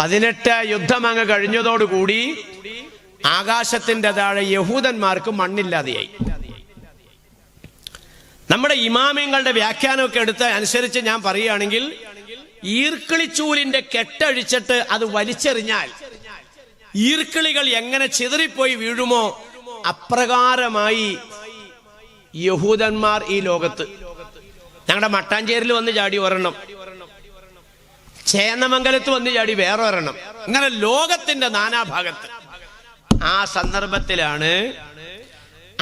18 യുദ്ധം അങ്ങ് കഴിഞ്ഞതോടുകൂടി ആകാശത്തിന്റെ താഴെ യഹൂദന്മാർക്ക് മണ്ണില്ലാതെയായി. നമ്മുടെ ഇമാമിങ്ങളുടെ വ്യാഖ്യാനമൊക്കെ എടുത്ത് അനുസരിച്ച് ഞാൻ പറയുകയാണെങ്കിൽ, ഈർക്കിളിച്ചൂലിന്റെ കെട്ടഴിച്ചിട്ട് അത് വലിച്ചെറിഞ്ഞാൽ ഈർക്കിളികൾ എങ്ങനെ ചിതറിപ്പോയി വീഴുമോ അപ്രകാരമായി യഹൂദന്മാർ ഈ ലോകത്ത്. ഞങ്ങളുടെ മട്ടാഞ്ചേരിൽ വന്ന് ചാടി ഒരെണ്ണം, ചേന്നമംഗലത്ത് വന്ന് ചാടി വേറെ ഒരെണ്ണം, അങ്ങനെ ലോകത്തിന്റെ നാനാഭാഗത്ത്. ആ സന്ദർഭത്തിലാണ്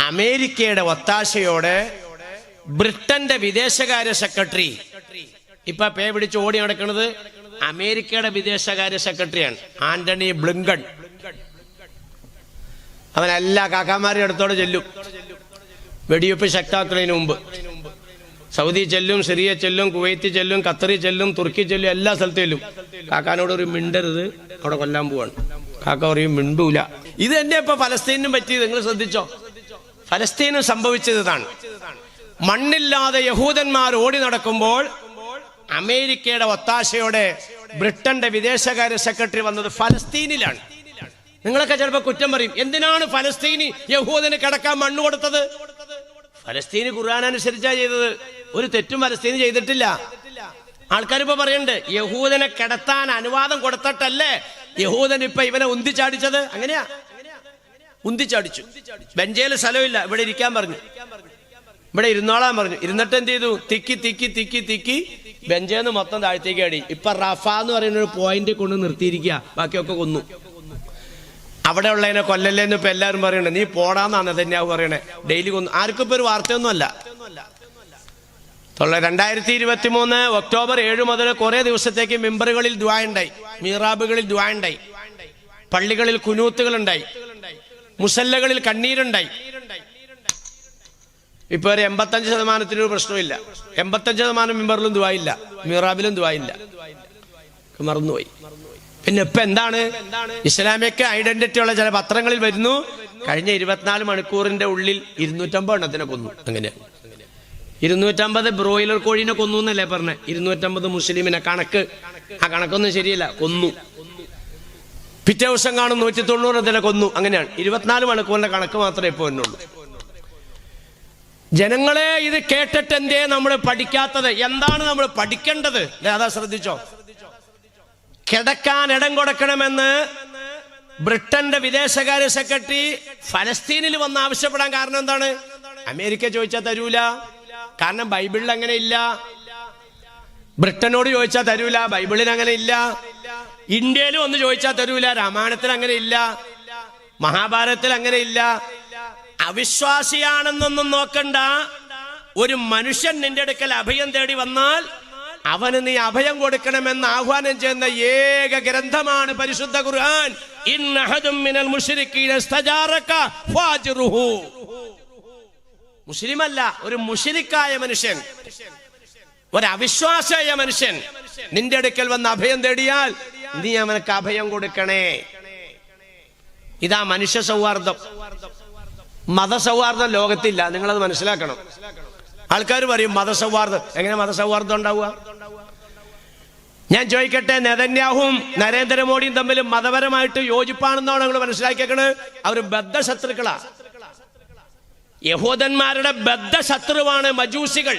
അമേരിക്കയുടെ ഒത്താശയോടെ ബ്രിട്ടന്റെ വിദേശകാര്യ സെക്രട്ടറി, ഇപ്പൊ പേ പിടിച്ച് ഓടി നടക്കുന്നത് അമേരിക്കയുടെ വിദേശകാര്യ സെക്രട്ടറിയാണ്, ആന്റണി ബ്ലിങ്കൺ. അവൻ എല്ലാ കാക്കാമാരുടെ അടുത്തോടെ ചെല്ലും, വെടിവെപ്പ് ശക്താക്കുന്നതിന് മുമ്പ്. സൗദി ചെല്ലും, സിറിയ ചെല്ലും, കുവൈത്ത് ചെല്ലും, ഖത്തറി ചെല്ലും, തുർക്കി ചെല്ലും, എല്ലാ സ്ഥലത്തും ചെല്ലും. കാക്കാനോട് ഒരു മിണ്ടരുത്, അവിടെ കൊല്ലാൻ പോവാണ്. കാക്ക പറയും മിണ്ടൂല. ഇത് തന്നെ ഇപ്പൊ ഫലസ്തീനും പറ്റിയത്. നിങ്ങൾ ശ്രദ്ധിച്ചോ, ഫലസ്തീനും സംഭവിച്ചത് ഇതാണ്. മണ്ണില്ലാതെ യഹൂദന്മാർ ഓടി നടക്കുമ്പോൾ അമേരിക്കയുടെ ഒത്താശയോടെ ബ്രിട്ടന്റെ വിദേശകാര്യ സെക്രട്ടറി വന്നത് ഫലസ്തീനിലാണ്. നിങ്ങളൊക്കെ ചിലപ്പോൾ കുറ്റം പറയും, എന്തിനാണ് ഫലസ്തീനി യഹൂദന് കിടക്കാൻ മണ്ണ് കൊടുത്തത്? ഫലസ്തീന് ഖുർആൻ അനുസരിച്ചാ ചെയ്തത്, ഒരു തെറ്റും ഫലസ്തീന് ചെയ്തിട്ടില്ല. ആൾക്കാരിപ്പോ പറയുന്നുണ്ട് യഹൂദനെ കിടത്താൻ അനുവാദം കൊടുത്തിട്ടല്ലേ യഹൂദൻ ഇപ്പൊ ഇവനെ ഉന്തിച്ചാടിച്ചത്. അങ്ങനെയാ, ഉന്തിച്ചാടിച്ചു. ബെഞ്ചേല് സ്ഥലമില്ല, ഇവിടെ ഇരിക്കാൻ പറഞ്ഞു, ഇവിടെ ഇരുന്നോളാൻ പറഞ്ഞു. ഇരുന്നിട്ട് എന്ത് ചെയ്തു? തിക്കി തിക്കി തിക്കി തിക്കി ബെഞ്ചേന്ന് മൊത്തം താഴ്ത്തേക്ക് അടി. ഇപ്പൊ റഫ എന്ന് പറയുന്ന ഒരു പോയിന്റ് കൊണ്ട് നിർത്തിയിരിക്കുക, ബാക്കിയൊക്കെ കൊന്നു. അവിടെ ഉള്ളതിനെ കൊല്ലല്ലേന്ന് ഇപ്പൊ എല്ലാവരും പറയണേ. നീ പോടാന്നാണ് തന്നെയാവ് പറയണേ. ഡെയിലി കൊന്നു. ആർക്കും ഇപ്പൊ ഒരു വാർത്തയൊന്നും അല്ല. 2023 ഒക്ടോബർ 7 മുതൽ കുറെ ദിവസത്തേക്ക് മെമ്പറുകളിൽ ദുആ ഉണ്ടായി, മീറാബുകളിൽ ദുആ ഉണ്ടായി, പള്ളികളിൽ കുനൂത്തുകൾ ഉണ്ടായി, മുസല്ലകളിൽ കണ്ണീരുണ്ടായി. ഇപ്പൊ ഒരു 85% പ്രശ്നമില്ല. 85% മെമ്പറിലും ദുആ ഇല്ല, മീറാബിലും ദുആ ഇല്ല, മറന്നുപോയി. പിന്നെ ഇപ്പൊ എന്താണ്? ഇസ്ലാമിക് ഐഡന്റിറ്റി ഉള്ള ചില പത്രങ്ങളിൽ വരുന്നു, കഴിഞ്ഞ 24 മണിക്കൂറിന്റെ ഉള്ളിൽ 250 എണ്ണത്തിനെ കൊന്നു. അങ്ങനെ 250 ബ്രോയിലർ കോഴീനെ കൊന്നു എന്നല്ലേ പറഞ്ഞ? 250 മുസ്ലിമിനെ. കണക്ക്, ആ കണക്കൊന്നും ശരിയല്ല, കൊന്നു. പിറ്റേ ദിവസം കാണും 190 എണ്ണത്തിനെ കൊന്നു. അങ്ങനെയാണ് 24 മണിക്കൂറിന്റെ കണക്ക് മാത്രമേ ഇപ്പൊ എന്നുള്ളൂ. ജനങ്ങളെ, ഇത് കേട്ടിട്ട് എന്തേ നമ്മൾ പഠിക്കാത്തത്? എന്താണ് നമ്മൾ പഠിക്കേണ്ടത്? അതാ ശ്രദ്ധിച്ചോ. കിടക്കാൻ ഇടം കൊടുക്കണമെന്ന് ബ്രിട്ടന്റെ വിദേശകാര്യ സെക്രട്ടറി ഫലസ്തീനിൽ വന്ന് ആവശ്യപ്പെടാൻ കാരണം എന്താണ്? അമേരിക്ക ചോദിച്ചാൽ തരൂല, കാരണം ബൈബിളിൽ അങ്ങനെ ഇല്ല. ബ്രിട്ടനോട് ചോദിച്ചാൽ തരൂല, ബൈബിളിൽ അങ്ങനെ ഇല്ല. ഇന്ത്യയിലും ഒന്ന് ചോദിച്ചാൽ തരൂല, രാമായണത്തിൽ അങ്ങനെ ഇല്ല, മഹാഭാരതത്തിൽ അങ്ങനെ ഇല്ല. അവിശ്വാസിയാണെന്നൊന്നും നോക്കണ്ട. ഒരു മനുഷ്യൻ നിന്റെ അടുക്കൽ അഭയം തേടി വന്നാൽ അവന് നീ അഭയം കൊടുക്കണമെന്ന് ആഹ്വാനം ചെയ്യുന്ന ഏക ഗ്രന്ഥമാണ് പരിശുദ്ധ ഖുർആൻ. ഇന്നഹദും മിനൽ മുശ്രിക്കീന ഇസ്തജാറക ഫാജ്റുഹു. മുസ്ലിമല്ല, ഒരു മുശ്രിക്കായ മനുഷ്യൻ, ഒരു അവിശ്വാസിയായ മനുഷ്യൻ നിന്റെ അടുക്കൽ വന്ന് അഭയം തേടിയാൽ നീ അവനക്ക് അഭയം കൊടുക്കണേ. ഇതാ മനുഷ്യ സൗഹാർദ്ദം. മതസൗഹാർദ്ദം ലോകത്തില്ല, നിങ്ങളത് മനസ്സിലാക്കണം. ആൾക്കാർ പറയും മതസൗഹാർദ്ദം. എങ്ങനെ മതസൗഹാർദ്ദം ഉണ്ടാവുക? ഞാൻ ചോദിക്കട്ടെ, നെതന്യാഹുവും നരേന്ദ്രമോദിയും തമ്മിൽ മതപരമായിട്ട് യോജിപ്പാണെന്നാണ് നിങ്ങൾ മനസ്സിലാക്കിയേക്കണത്? അവർ ബദ്ധശത്രുക്കളാ. യഹൂദന്മാരുടെ ബദ്ധശത്രുവാണ് മജൂസികൾ.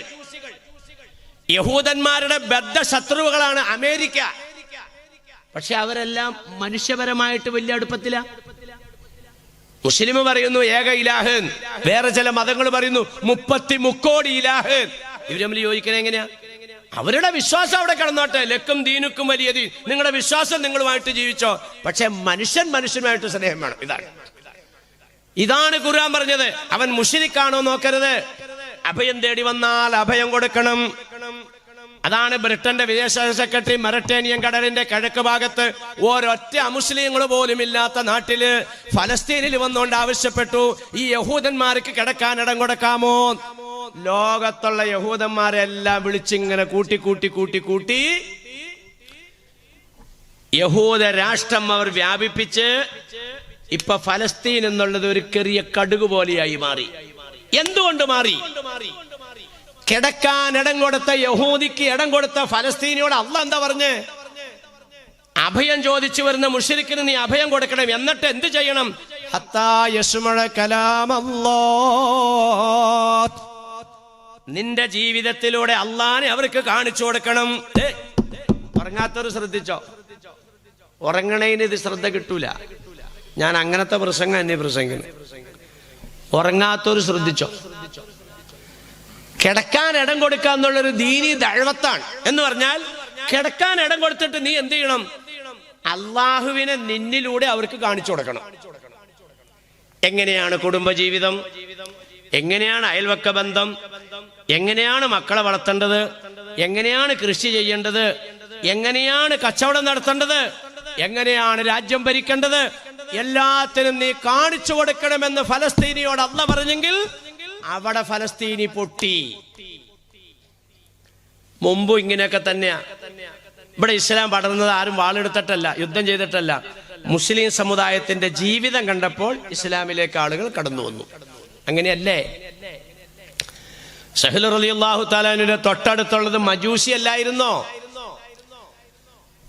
യഹൂദന്മാരുടെ ബദ്ധശത്രുക്കളാണ് അമേരിക്ക. പക്ഷെ അവരെല്ലാം മനുഷ്യപരമായിട്ട് വലിയ അടുപ്പത്തില. മുസ്ലിം പറയുന്നു ഏക ഇലാഹ്, വേറെ ചില മതങ്ങൾ പറയുന്നു 33 കോടി ഇലാഹ്. ഇവർ തമ്മിൽ യോജിക്കണേ എങ്ങനെയാ? അവരുടെ വിശ്വാസം അവിടെ കിടന്നോട്ടെ, ലക്കും ദീനുക്കും വലിയ ദീൻ, നിങ്ങളുടെ വിശ്വാസം നിങ്ങളുമായിട്ട് ജീവിച്ചോ, പക്ഷെ മനുഷ്യനുമായിട്ട് സ്നേഹം വേണം. ഇതാണ് ഖുർആൻ പറഞ്ഞത്. അവൻ മുശ്രിക്കാണോ നോക്കരുത്, അഭയം തേടി വന്നാൽ അഭയം കൊടുക്കണം. അതാണ് ബ്രിട്ടന്റെ വിദേശ സെക്രട്ടറി മെഡിറ്ററേനിയൻ കടലിന്റെ കിഴക്ക് ഭാഗത്ത് ഒരൊറ്റ അമുസ്ലിങ്ങൾ പോലും ഇല്ലാത്ത നാട്ടില് ഫലസ്തീനിൽ വന്നുകൊണ്ട് ആവശ്യപ്പെട്ടു, ഈ യഹൂദന്മാർക്ക് കിടക്കാൻ ഇടം കൊടുക്കാമോ? ലോകത്തുള്ള യഹൂദന്മാരെല്ലാം വിളിച്ചിങ്ങനെ കൂട്ടി കൂട്ടി കൂട്ടി കൂട്ടി യഹൂദ രാഷ്ട്രം അവർ വ്യാപിപ്പിച്ച് ഇപ്പൊ ഫലസ്തീൻ എന്നുള്ളത് ഒരു ചെറിയ കടുക് പോലെയായി മാറി. എന്തുകൊണ്ട് മാറി? കിടക്കാൻ ഇടം കൊടുത്ത യഹൂദിക്ക് ഇടം കൊടുത്ത ഫലസ്തീനിയോട് അള്ളാഹ് എന്താ പറഞ്ഞ്? അഭയം ചോദിച്ചു വരുന്ന മുശ്രിക്കിന് നീ അഭയം കൊടുക്കണം. എന്നിട്ട് എന്ത് ചെയ്യണം? ഹത്താ യസ്മഅ കലാമല്ലാഹ്, നിന്റെ ജീവിതത്തിലൂടെ അള്ളാനെ അവർക്ക് കാണിച്ചു കൊടുക്കണം. ഉറങ്ങാത്തവർ ശ്രദ്ധിച്ചോ, ഉറങ്ങണേന് ഇത് ശ്രദ്ധ കിട്ടൂല. ഞാൻ അങ്ങനത്തെ പ്രസംഗം എന്നെ പ്രസംഗം. ഉറങ്ങാത്തവർ ശ്രദ്ധിച്ചോ, കിടക്കാൻ ഇടം കൊടുക്കുക എന്നുള്ളൊരു ദീനി ദഅവത്താണ്. എന്ന് പറഞ്ഞാൽ കിടക്കാൻ ഇടം കൊടുത്തിട്ട് നീ എന്ത് ചെയ്യണം? അള്ളാഹുവിനെ നിന്നിലൂടെ അവർക്ക് കാണിച്ചു കൊടുക്കണം. എങ്ങനെയാണ് കുടുംബജീവിതം, എങ്ങനെയാണ് അയൽവക്ക ബന്ധം, എങ്ങനെയാണ് മക്കളെ വളർത്തേണ്ടത്, എങ്ങനെയാണ് കൃഷി ചെയ്യേണ്ടത്, എങ്ങനെയാണ് കച്ചവടം നടത്തേണ്ടത്, എങ്ങനെയാണ് രാജ്യം ഭരിക്കേണ്ടത്, എല്ലാത്തിനും നീ കാണിച്ചു കൊടുക്കണമെന്ന് ഫലസ്തീനിയോട് അള്ളാഹ് പറഞ്ഞെങ്കിൽ അവിടെ ഫലസ്തീനി പൊട്ടി. മുമ്പ് ഇങ്ങനെയൊക്കെ തന്നെയാ. ഇവിടെ ഇസ്ലാം പടർന്നത് ആരും വാളെടുത്തിട്ടല്ല, യുദ്ധം ചെയ്തിട്ടല്ല. മുസ്ലിം സമുദായത്തിന്റെ ജീവിതം കണ്ടപ്പോൾ ഇസ്ലാമിലേക്ക് ആളുകൾ കടന്നു വന്നു. അങ്ങനെയല്ലേ? സഹൽ റളിയല്ലാഹു തആലയുടെ തൊട്ടടുത്തുള്ളത് മജൂസി അല്ലായിരുന്നോ?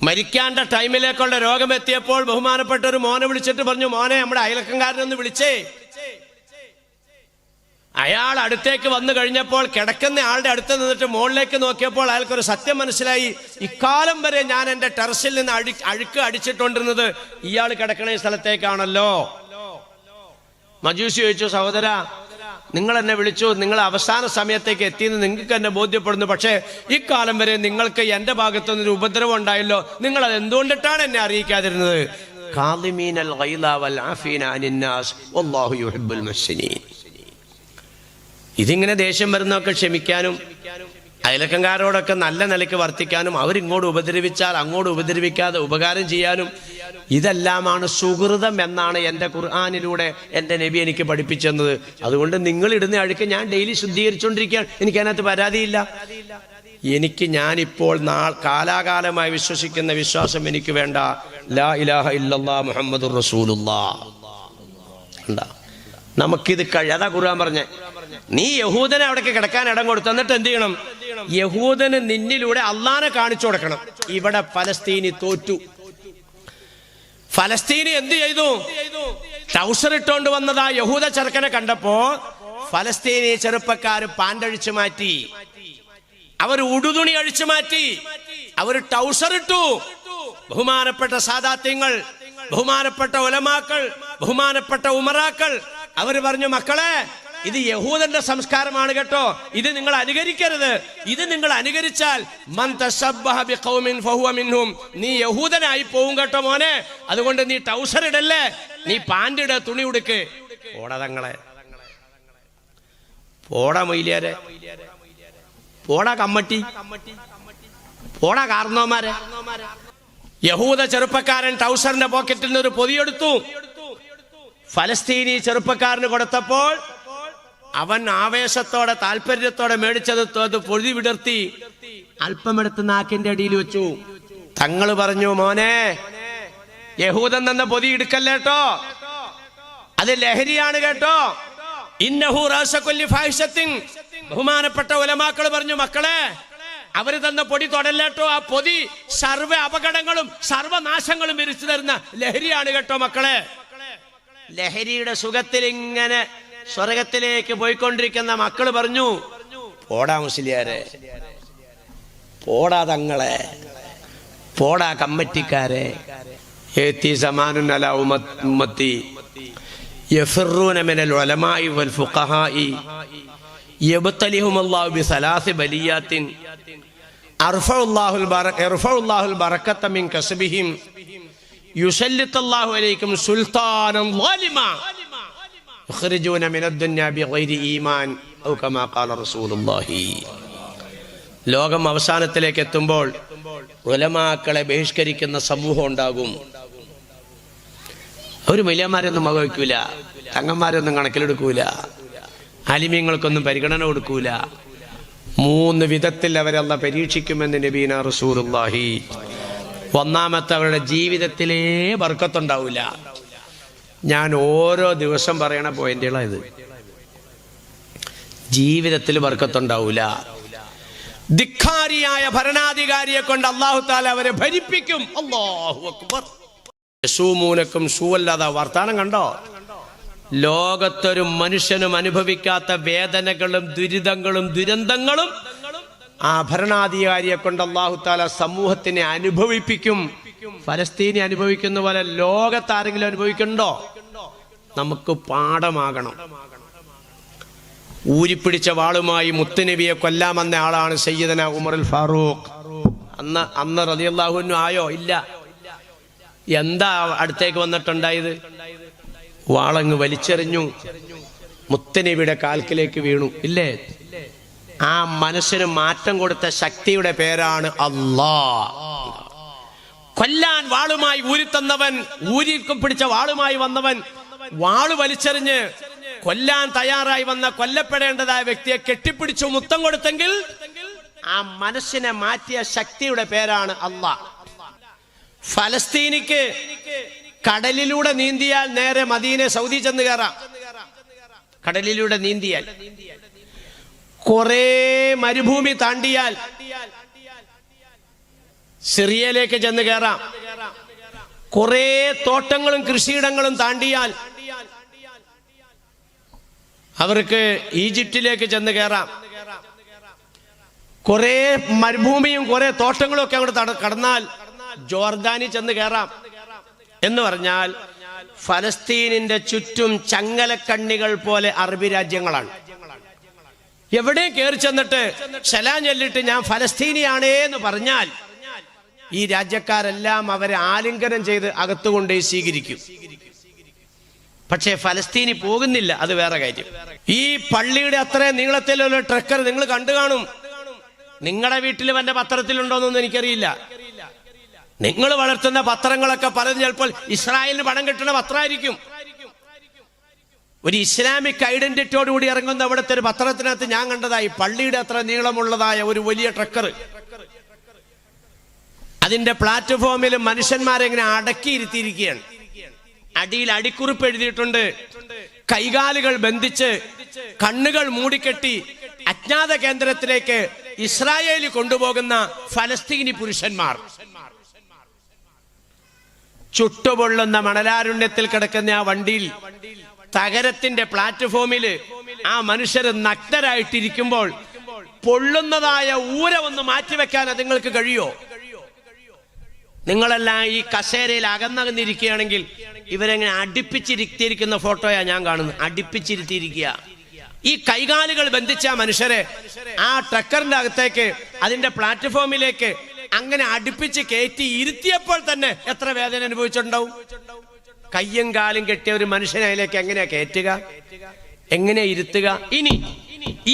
മരിക്കാണ്ട ടൈമിലേക്കുള്ള രോഗം എത്തിയപ്പോൾ ബഹുമാനപ്പെട്ട ഒരു മോനെ വിളിച്ചിട്ട് പറഞ്ഞു, മോനെ നമ്മുടെ അയൽക്കാരനൊന്ന് വിളിച്ചേ. അയാൾ അടുത്തേക്ക് വന്നു കഴിഞ്ഞപ്പോൾ കിടക്കുന്ന ആളുടെ അടുത്ത് നിന്നിട്ട് മുകളിലേക്ക് നോക്കിയപ്പോൾ അയാൾക്കൊരു സത്യം മനസ്സിലായി. ഇക്കാലം വരെ ഞാൻ എൻ്റെ ടെറസിൽ നിന്ന് അഴുക്ക് അടിച്ചിട്ടുണ്ടിരുന്നത് ഇയാൾ കിടക്കണ സ്ഥലത്തേക്കാണല്ലോ. മജൂസി ചോദിച്ചു, സഹോദര നിങ്ങൾ എന്നെ വിളിച്ചു, നിങ്ങൾ അവസാന സമയത്തേക്ക് എത്തിയെന്ന് നിങ്ങൾക്ക് എന്നെ ബോധ്യപ്പെടുന്നു. പക്ഷേ ഇക്കാലം വരെ നിങ്ങൾക്ക് എൻ്റെ ഭാഗത്തുനിന്നൊരു ഉപദ്രവം ഉണ്ടായല്ലോ, നിങ്ങൾ അത് എന്തുകൊണ്ടിട്ടാണ് എന്നെ അറിയിക്കാതിരുന്നത്? കാളിമീനൽ ഗൈള വൽ ആഫീന അനിൻ നാസ് വല്ലാഹു യുഹിബ്ബുൽ മുഹ്സിനീൻ. ഇതിങ്ങനെ ദേഷ്യം വരുന്നതൊക്കെ ക്ഷമിക്കാനും അയൽക്കാരോടൊക്കെ നല്ല നിലയ്ക്ക് വർത്തിക്കാനും അവരിങ്ങോട്ട് ഉപദ്രവിച്ചാൽ അങ്ങോട്ട് ഉപദ്രവിക്കാതെ ഉപകാരം ചെയ്യാനും ഇതെല്ലാമാണ് സുഹൃതം എന്നാണ് എൻ്റെ ഖുർആനിലൂടെ എൻ്റെ നബി എനിക്ക് പഠിപ്പിച്ചെന്നത്. അതുകൊണ്ട് നിങ്ങൾ ഇടുന്ന അഴുക്ക് ഞാൻ ഡെയിലി ശുദ്ധീകരിച്ചുകൊണ്ടിരിക്കുകയാണ്. എനിക്കതിനകത്ത് പരാതിയില്ല. ഞാനിപ്പോൾ കാലാകാലമായി വിശ്വസിക്കുന്ന വിശ്വാസം എനിക്ക് വേണ്ട. ലാ ഇലാഹ ഇല്ലല്ലാഹ് മുഹമ്മദുർ റസൂലുള്ളാഹ്. നമുക്കിത് അതാ ഖുർആൻ പറഞ്ഞേ, നീ യഹൂദനെ അവിടേക്ക് കിടക്കാൻ ഇടം കൊടുത്തു. എന്നിട്ട് എന്ത് ചെയ്യണം? യഹൂദന് നിന്നിലൂടെ അള്ളാനെ കാണിച്ചു കൊടുക്കണം. ഇവിടെ ഫലസ്തീനി തോറ്റു. ഫലസ്തീനി എന്ത് ചെയ്തു? ട്രൗസർ ഇട്ടോണ്ട് വന്നതാ യഹൂദ ചെറുക്കനെ കണ്ടപ്പോ ഫലസ്തീനി ചെറുപ്പക്കാര് പാൻഡഴിച്ചു മാറ്റി, അവർ ഉടുതുണി അഴിച്ചു മാറ്റി, അവർ ട്രൗസർ ഇട്ടു. ബഹുമാനപ്പെട്ട സാദാത്യങ്ങൾ, ബഹുമാനപ്പെട്ട ഉലമാക്കൾ, ബഹുമാനപ്പെട്ട ഉമറാക്കൾ അവർ പറഞ്ഞു, മക്കളെ ഇത് യഹൂദന്റെ സംസ്കാരമാണ് കേട്ടോ, ഇത് നിങ്ങൾ അനുകരിക്കരുത്. ഇത് നിങ്ങൾ അനുകരിച്ചാൽ മൻ തശബ്ബഹ ബിഖൗമിൻ ഫഹുവ മിൻഹും, നീ യഹൂദനായി പോവും കേട്ടോ മോനെ. അതുകൊണ്ട് നീ ട്രൗസർ ഇടല്ലേ, നീ പാന്റ് ഇട, തുണി ഉടുക്ക്. പോടാ തങ്ങളെ, പോടാ മൊയ്ലിയാരെ, പോടാ കമ്മട്ടി, പോടാ കാർന്നോമാരെ. യഹൂദ ചെറുപ്പക്കാരൻ ട്രൗസറിന്റെ പോക്കറ്റിൽ നിന്ന് ഒരു പൊതിയെടുത്തു. ഫലസ്തീനി ചെറുപ്പക്കാരന് കൊടുത്തപ്പോൾ അവൻ ആവേശത്തോടെ താല്പര്യത്തോടെ മേടിച്ചത് പൊതി വിടർത്തി അല്പമെടുത്ത് നാക്കിന്റെ അടിയിൽ വെച്ചു. തങ്ങള് പറഞ്ഞു, മോനെ യഹൂദൻ തന്ന പൊതി എടുക്കല്ലേട്ടോ, അത് ലഹരിയാണ് കേട്ടോ. ഇന്നഹു റാസകുല്ലി ഫാഹിഷത്തിൻ. ബഹുമാനപ്പെട്ട ഉലമാക്കൾ പറഞ്ഞു, മക്കളെ അവര് തന്ന പൊടി തൊടല്ലേട്ടോ, ആ പൊതി സർവ്വ അപകടങ്ങളും സർവനാശങ്ങളും വിരിച്ചു തരുന്ന ലഹരിയാണ് കേട്ടോ മക്കളെ. ലഹരിയുടെ സുഖത്തിൽ ഇങ്ങനെ സ്വർഗത്തിലേക്ക് പോയിക്കൊണ്ടിരിക്കുന്ന മക്കള് പറഞ്ഞു, പോടാ മുസ്ലിയാരെ, പോടാ തങ്ങളെ, പോടാ കമ്മറ്റിക്കാരെ. ഏത്തി സമാനുൻ അലാ ഉമ്മത്തി യഫിറൂന മിനൽ ഉലമാഇ വൽ ഫുഖഹാഇ യബ്തലിഹുമുല്ലാഹു ബിസലാസി ബലിയാത്തിൻ അർഫഉല്ലാഹുൽ ബറകത മിൻ കസ്ബിഹിം യുസല്ലിത്തുല്ലാഹു അലൈക്കും സുൽത്താനൻ ളാലിമാ യുഖ്രിജൂന മിനദ് ദുനിയാ ബിഗൈരി ഈമാൻ ഔ കമാ ഖാല റസൂലുള്ളാഹി. ലോകം അവസാനത്തിലേക്ക് എത്തുമ്പോൾ ഉലമാക്കളെ ബഹിഷ്കരിക്കുന്ന സമൂഹം ഉണ്ടാകും. ഒരു വലിയമാരൊന്നും വകവയ്ക്കൂല, തങ്ങന്മാരൊന്നും കണക്കിലെടുക്കൂല, ആലിമീങ്ങൾക്കൊന്നും പരിഗണന കൊടുക്കൂല. 3 വിധത്തിൽ അവരല്ല പരീക്ഷിക്കുമെന്ന് നബീന റസൂലുള്ളാഹി. ഒന്നാമത്തെ, അവരുടെ ജീവിതത്തിലേ ബർക്കത്തുണ്ടാവില്ല. ഞാൻ ഓരോ ദിവസം പറയണ പോയിന്റുകളാണ് ഇത്. ജീവിതത്തിൽ ബർക്കത്തുണ്ടാവില്ല. ധിക്കാരിയായ ഭരണാധികാരിയെ കൊണ്ട് അല്ലാഹു തആല അവരെ ഭരിപ്പിക്കും. അല്ലാഹു അക്ബർ. യസൂമൂനക്കും ഷൂവല്ലാതെ വർത്താനം കണ്ടോ? ലോകത്തൊരു മനുഷ്യനും അനുഭവിക്കാത്ത വേദനകളും ദുരിതങ്ങളും ദുരന്തങ്ങളും ആ ഭരണാധികാരിയെ കൊണ്ട് അല്ലാഹു തആല സമൂഹത്തിനെ അനുഭവിപ്പിക്കും. ഫലസ്തീനി അനുഭവിക്കുന്ന പോലെ ലോകത്താരെങ്കിലും അനുഭവിക്കണ്ടോ? നമുക്ക് പാഠമാകണം. ഊരിപ്പിടിച്ച വാളുമായി മുത്തുനബിയെ കൊല്ലാമെന്ന ആളാണ് സയ്യിദന ഉമറുൽ ഫാറൂഖ്. അന്ന് റളിയല്ലാഹു അൻഹു ആയോ? ഇല്ല. എന്താ അടുത്തേക്ക് വന്നിട്ടുണ്ടായത്? വാളങ്ങ് വലിച്ചെറിഞ്ഞു, മുത്തുനബിയുടെ കാൽക്കിലേക്ക് വീണു. ഇല്ലേ? ആ മനസ്സിന് മാറ്റം കൊടുത്ത ശക്തിയുടെ പേരാണ് അല്ലാഹ്. കൊല്ലാൻ വാളുമായി ഊരിത്തന്നവൻ, പിടിച്ച വാളുമായി വന്നവൻ വാള് വലിച്ചെറിഞ്ഞ് കൊല്ലാൻ തയ്യാറായി വന്ന കൊല്ലപ്പെടേണ്ടതായ വ്യക്തിയെ കെട്ടിപ്പിടിച്ചു മുത്തം കൊടുത്തെങ്കിൽ ആ മനസ്സിനെ മാറ്റിയ ശക്തിയുടെ പേരാണ് അല്ലാഹ്. ഫലസ്തീനിക്ക് കടലിലൂടെ നീന്തിയാൽ നേരെ മദീന സൗദി ചെന്ന് കയറാം. കടലിലൂടെ നീന്തിയാൽ കുറെ മരുഭൂമി താണ്ടിയാൽ സിറിയയിലേക്ക് ചെന്ന് കയറാം. കുറെ തോട്ടങ്ങളും കൃഷിയിടങ്ങളും താണ്ടിയാൽ അവർക്ക് ഈജിപ്തിലേക്ക് ചെന്ന് കയറാം. കുറെ മരുഭൂമിയും കുറെ തോട്ടങ്ങളും ഒക്കെ അങ്ങോട്ട് കടന്നാൽ ജോർദാനിൽ ചെന്ന് കയറാം. എന്ന് പറഞ്ഞാൽ ഫലസ്തീനിന്റെ ചുറ്റും ചങ്ങലക്കണ്ണികൾ പോലെ അറബി രാജ്യങ്ങളാണ്. എവിടെ കയറി ചെന്നിട്ട് സലാം ചൊല്ലിട്ട് ഞാൻ ഫലസ്തീനിയാണേ എന്ന് പറഞ്ഞാൽ ഈ രാജ്യക്കാരെല്ലാം അവരെ ആലിംഗനം ചെയ്ത് അകത്തുകൊണ്ടേ സ്വീകരിക്കും. പക്ഷേ ഫലസ്തീനി പോകുന്നില്ല, അത് വേറെ കാര്യം. ഈ പള്ളിയുടെ അത്രയും നീളത്തിലുള്ള ട്രക്കർ നിങ്ങൾ കണ്ടു കാണും. നിങ്ങളുടെ വീട്ടിൽ വന്റെ പത്രത്തിലുണ്ടോന്നൊന്നും എനിക്കറിയില്ല. നിങ്ങൾ വളർത്തുന്ന പത്രങ്ങളൊക്കെ പലതും ചിലപ്പോൾ ഇസ്രായേലിന് പണം കിട്ടുന്ന പത്രമായിരിക്കും. ഒരു ഇസ്ലാമിക് ഐഡന്റിറ്റിയോടുകൂടി ഇറങ്ങുന്ന അവിടുത്തെ ഒരു പത്രത്തിനകത്ത് ഞാൻ കണ്ടതായി പള്ളിയുടെ അത്ര നീളമുള്ളതായ ഒരു വലിയ ട്രക്കർ. അതിന്റെ പ്ലാറ്റ്ഫോമിൽ മനുഷ്യന്മാരെ ഇങ്ങനെ അടക്കിയിരുത്തിയിരിക്കുകയാണ്. അടിയിൽ അടിക്കുറിപ്പ് എഴുതിയിട്ടുണ്ട്. കൈകാലുകൾ ബന്ധിച്ച് കണ്ണുകൾ മൂടിക്കെട്ടി അജ്ഞാത കേന്ദ്രത്തിലേക്ക് ഇസ്രായേലിൽ കൊണ്ടുപോകുന്ന ഫലസ്തീനി പുരുഷന്മാർ. ചുട്ടുപൊള്ളുന്ന മണലാരുണ്യത്തിൽ കിടക്കുന്ന ആ വണ്ടിയിൽ തകരത്തിന്റെ പ്ലാറ്റ്ഫോമില് ആ മനുഷ്യർ നഗ്നരായിട്ടിരിക്കുമ്പോൾ പൊള്ളുന്നതായ ഊര ഒന്ന് മാറ്റിവെക്കാൻ നിങ്ങൾക്ക് കഴിയോ? നിങ്ങളെല്ലാം ഈ കസേരയിൽ അകന്നകന്നിരിക്കുകയാണെങ്കിൽ ഇവരെങ്ങനെ അടുപ്പിച്ചിരുത്തിയിരിക്കുന്ന ഫോട്ടോയാ ഞാൻ കാണുന്നത്. അടുപ്പിച്ചിരുത്തിയിരിക്കുക. ഈ കൈകാലുകൾ ബന്ധിച്ച മനുഷ്യരെ ആ ട്രക്കറിന്റെ അകത്തേക്ക് അതിന്റെ പ്ലാറ്റ്ഫോമിലേക്ക് അങ്ങനെ അടുപ്പിച്ച് കയറ്റി ഇരുത്തിയപ്പോൾ തന്നെ എത്ര വേദന അനുഭവിച്ചിട്ടുണ്ടാവും? കയ്യും കാലും കെട്ടിയ ഒരു മനുഷ്യനെ അതിലേക്ക് എങ്ങനെയാ കയറ്റുക? എങ്ങനെയാ ഇരുത്തുക? ഇനി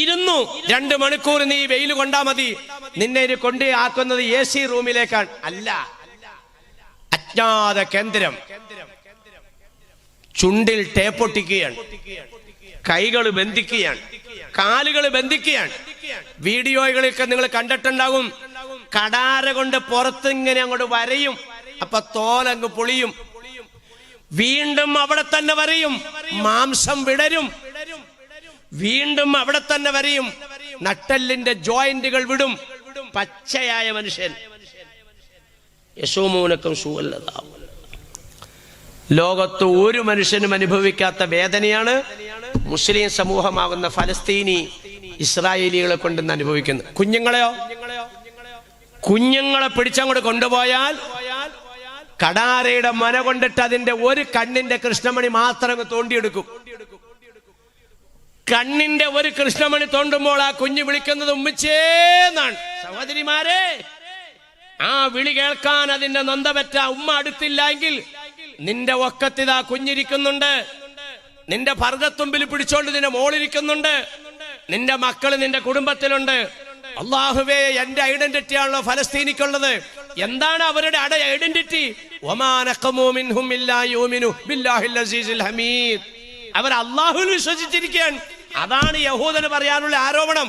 ഇരുന്നു 2 മണിക്കൂർ നീ വെയിൽ കൊണ്ടാ മതി, നിന്നെ കൊണ്ടേ ആക്കുന്നത് AC റൂമിലേക്കാണ്. അല്ല, അജ്ഞാത കേന്ദ്രം. ചുണ്ടിൽ ടേപ്പൊട്ടിക്കുകയാണ്, കൈകൾ ബന്ധിക്കുകയാണ്, കാലുകൾ ബന്ധിക്കുകയാണ്. വീഡിയോകളൊക്കെ നിങ്ങൾ കണ്ടിട്ടുണ്ടാകും. കടാര കൊണ്ട് പുറത്ത് ഇങ്ങനെ അങ്ങോട്ട് വരയും, അപ്പൊ തോലങ്ങ് പൊളിയും. വീണ്ടും അവിടെ തന്നെ വരയും, മാംസം വിടരും. വീണ്ടും അവിടെ തന്നെ വരയും, നട്ടെല്ലിന്റെ ജോയിന്റുകൾ വിടും. പച്ചയായ മനുഷ്യൻ. യശൂമൂനക്കും ഷൂവല്ലതാ. ലോകത്ത് ഒരു മനുഷ്യനും അനുഭവിക്കാത്ത വേദനയാണ് മുസ്ലിം സമൂഹമാകുന്ന ഫലസ്തീനി ഇസ്രായേലികളെ കൊണ്ടെന്ന് അനുഭവിക്കുന്നത്. കുഞ്ഞുങ്ങളെ പിടിച്ചങ്ങോട്ട് കൊണ്ടുപോയാൽ കടാരയുടെ മന കൊണ്ടിട്ട് അതിന്റെ ഒരു കണ്ണിന്റെ കൃഷ്ണമണി മാത്രം തോണ്ടിയെടുക്കും. കണ്ണിന്റെ ഒരു കൃഷ്ണമണി തോണ്ടുമ്പോൾ ആ കുഞ്ഞ് വിളിക്കുന്നത് ഉമ്മച്ചേന്നാണ്. സഹോദരിമാരെ, ആ വിളി കേൾക്കാൻ അതിന്റെ നൊന്തപറ്റ ഉമ്മ അടുത്തില്ല എങ്കിൽ നിന്റെ ഒക്കത്തിതാ കുഞ്ഞിരിക്കുന്നുണ്ട്, നിന്റെ ഭർതത്തുമ്പിൽ പിടിച്ചോണ്ട് നിന്റെ മോളിരിക്കുന്നുണ്ട്, നിന്റെ മക്കള് നിന്റെ കുടുംബത്തിലുണ്ട്. അല്ലാഹുവേ, എന്റെ ഐഡന്റിറ്റി ആണല്ലോ ഫലസ്തീനിക്കുള്ളത്. എന്താണ് അവരുടെ ഐഡന്റിറ്റി? അവർ അല്ലാഹുവിൽ വിശ്വസിച്ചിരിക്കുകയാണ്. അതാണ് യഹൂദന് പറയാനുള്ള ആരോപണം.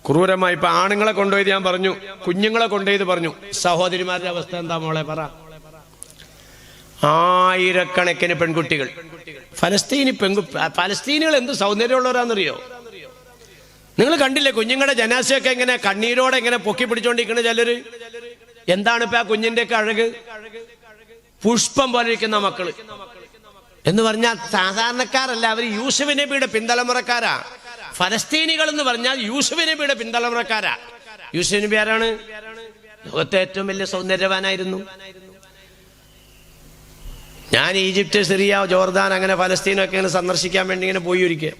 ക്രൂരമായി ഇപ്പൊ ആണുങ്ങളെ കൊണ്ടുപോയത് ഞാൻ പറഞ്ഞു, കുഞ്ഞുങ്ങളെ കൊണ്ടുപോയത് പറഞ്ഞു. സഹോദരിമാരുടെ അവസ്ഥ എന്താ മോളെ പറ? ആയിരക്കണക്കിന് പെൺകുട്ടികൾ. ഫലസ്തീനികൾ എന്ത് സൗന്ദര്യമുള്ളവരാണെന്നറിയോ? നിങ്ങൾ കണ്ടില്ലേ കുഞ്ഞുങ്ങളുടെ ജനാസയൊക്കെ എങ്ങനെ കണ്ണീരോടെ എങ്ങനെ പൊക്കി പിടിച്ചോണ്ടിരിക്കണ ചിലര്? എന്താണ് ഇപ്പൊ ആ കുഞ്ഞിന്റെയൊക്കെ അഴക്? പുഷ്പം പോലെ ഇരിക്കുന്ന മക്കള് എന്ന് പറഞ്ഞാൽ സാധാരണക്കാരല്ല, അവർ യൂസുഫ് നബിയുടെ പിന്തലമുറക്കാരാ. ഫലസ്തീനികൾ എന്ന് പറഞ്ഞാൽ യൂസുഫ് നബിയുടെ പിന്തലമുറക്കാരാ. യൂസുഫ് നബി ആരാണ്? ലോകത്തെ ഏറ്റവും വലിയ സൗന്ദര്യവാനായിരുന്നു. ഞാൻ ഈജിപ്റ്റ്, സിറിയ, ജോർദാൻ, അങ്ങനെ ഫലസ്തീനൊക്കെ ഇങ്ങനെ സന്ദർശിക്കാൻ വേണ്ടി ഇങ്ങനെ പോയി ഒരിക്കൽ.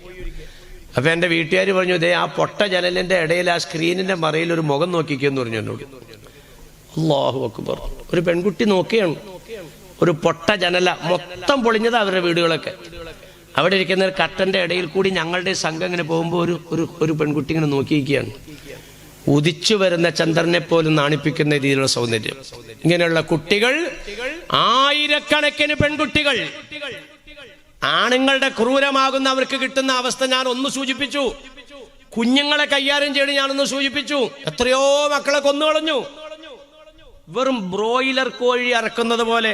അപ്പൊ എന്റെ വീട്ടുകാർ പറഞ്ഞു, ദേ ആ പൊട്ട ജനലിന്റെ ഇടയിൽ ആ സ്ക്രീനിന്റെ മറയിൽ ഒരു മുഖം നോക്കിക്കെന്ന് പറഞ്ഞു എന്നോട്. അല്ലാഹു അക്ബർ. ഒരു പെൺകുട്ടി നോക്കിയാണ്, ഒരു പൊട്ട ജനല മൊത്തം പൊളിഞ്ഞത് അവരുടെ വീടുകളൊക്കെ. അവിടെ ഇരിക്കുന്ന ഒരു കട്ടന്റെ ഇടയിൽ കൂടി ഞങ്ങളുടെ സംഘം ഇങ്ങനെ പോകുമ്പോൾ ഒരു പെൺകുട്ടി ഇങ്ങനെ നോക്കിയിരിക്കുകയാണ്. ഉദിച്ചു വരുന്ന ചന്ദ്രനെ പോലും നാണിപ്പിക്കുന്ന രീതിയിലുള്ള സൗന്ദര്യം. ഇങ്ങനെയുള്ള കുട്ടികൾ, ആയിരക്കണക്കിന് പെൺകുട്ടികൾ, ആണുങ്ങളുടെ ക്രൂരമാകുന്ന അവർക്ക് കിട്ടുന്ന അവസ്ഥ ഞാൻ ഒന്ന് സൂചിപ്പിച്ചു. കുഞ്ഞുങ്ങളെ കൈകാര്യം ചെയ്യണം ഞാനൊന്ന് സൂചിപ്പിച്ചു. എത്രയോ മക്കളെ കൊന്നുകളഞ്ഞു. വെറും ബ്രോയിലർ കോഴി അറക്കുന്നത് പോലെ